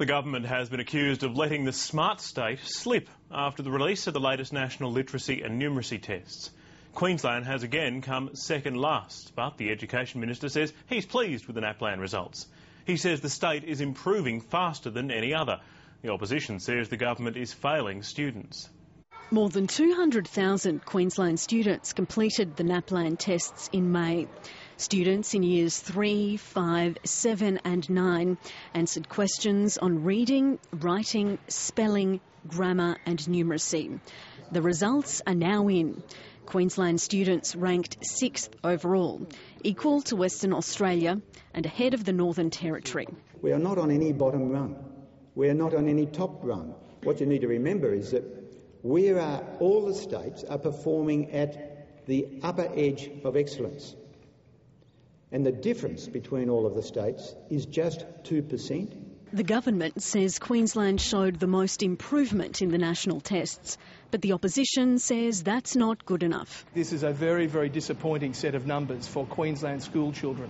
The government has been accused of letting the smart state slip after the release of the latest national literacy and numeracy tests. Queensland has again come second last, but the Education Minister says he's pleased with the NAPLAN results. He says the state is improving faster than any other. The opposition says the government is failing students. More than 200,000 Queensland students completed the NAPLAN tests in May. Students in years 3, 5, 7 and 9 answered questions on reading, writing, spelling, grammar and numeracy. The results are now in. Queensland students ranked 6th overall, equal to Western Australia and ahead of the Northern Territory. We are not on any bottom rung. We are not on any top rung. What you need to remember is that all the states are performing at the upper edge of excellence. And the difference between all of the states is just 2%. The government says Queensland showed the most improvement in the national tests, but the opposition says that's not good enough. This is a very, very disappointing set of numbers for Queensland school children.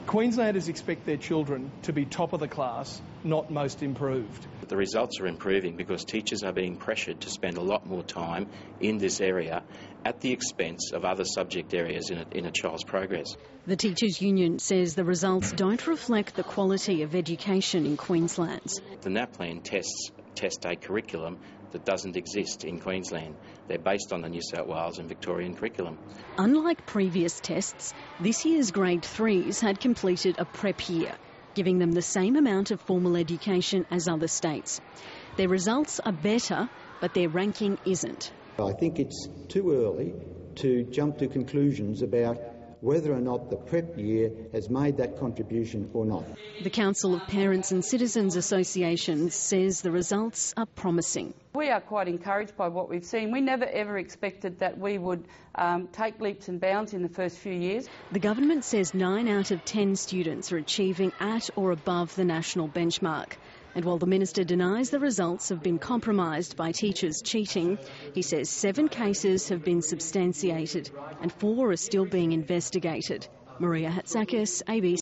Queenslanders expect their children to be top of the class, not most improved. The results are improving because teachers are being pressured to spend a lot more time in this area at the expense of other subject areas in a child's progress. The Teachers' Union says the results don't reflect the quality of education in Queensland. The NAPLAN tests test a curriculum that doesn't exist in Queensland. They're based on the New South Wales and Victorian curriculum. Unlike previous tests, this year's grade 3s had completed a prep year, giving them the same amount of formal education as other states. Their results are better, but their ranking isn't. I think it's too early to jump to conclusions about whether or not the prep year has made that contribution or not. The Council of Parents and Citizens Associations says the results are promising. We are quite encouraged by what we've seen. We never ever expected that we would take leaps and bounds in the first few years. The government says 9 out of 10 students are achieving at or above the national benchmark. And while the minister denies the results have been compromised by teachers cheating, he says 7 cases have been substantiated and 4 are still being investigated. Maria Hatzakis, ABC.